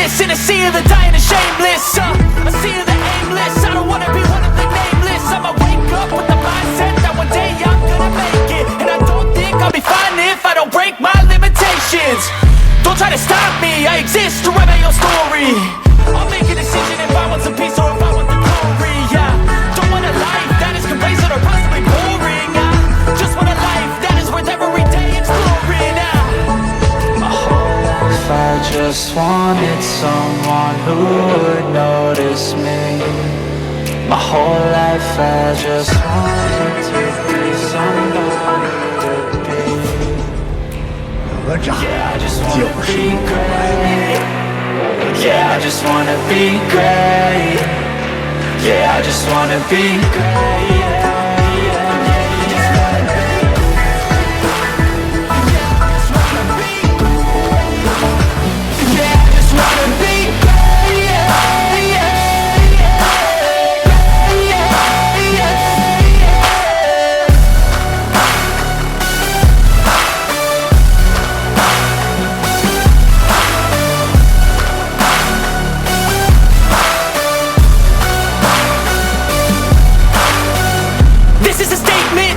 this in a sea of the dying and shameless, a sea of the aimless. I don't wanna be one of the nameless. I'ma wake up with the mindset that one day I'm gonna make it. And I don't think I'll be fine if I don't break my limitations. Don't try to stop me, I exist to write my own story. I'll make a decision if I want some peace or if I want the glory. Don't want a life that is complacent or possibly boring. Just want a life that is worth every day exploring. My whole life I just wanted someone who would notice me. My whole life I just wanted to be somebody to be. Yeah, I just wanna be great. Yeah, I just wanna be great. Yeah, I just wanna be great.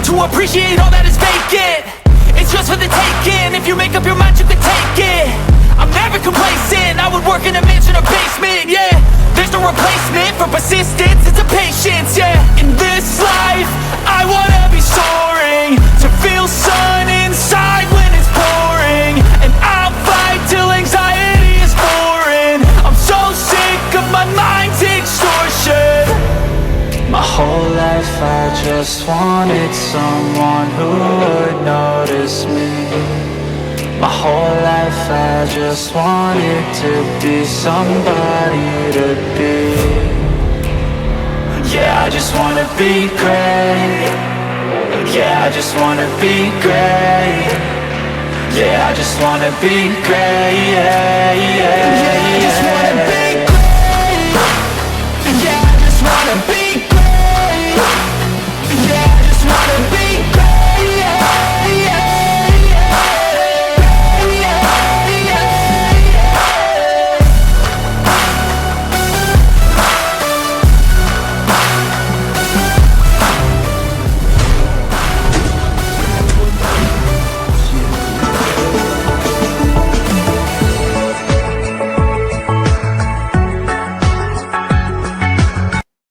To appreciate all that is vacant, it's just for the taking. If you make up your mind, you can take it. I'm never complacent, I would work in a mansion or basement, yeah. There's no replacement for persistence, it's a patience, yeah. In this life, I wanna be soaring, to feel sun inside when it's pouring. And I'll fight till anxiety is foreign. I'm so sick of my mind's extortion. My whole life I just wanted someone who would notice me. My whole life I just wanted to be somebody to be. Yeah, I just wanna be great. Yeah, I just wanna be great. Yeah, I just wanna be great. Yeah, yeah, yeah.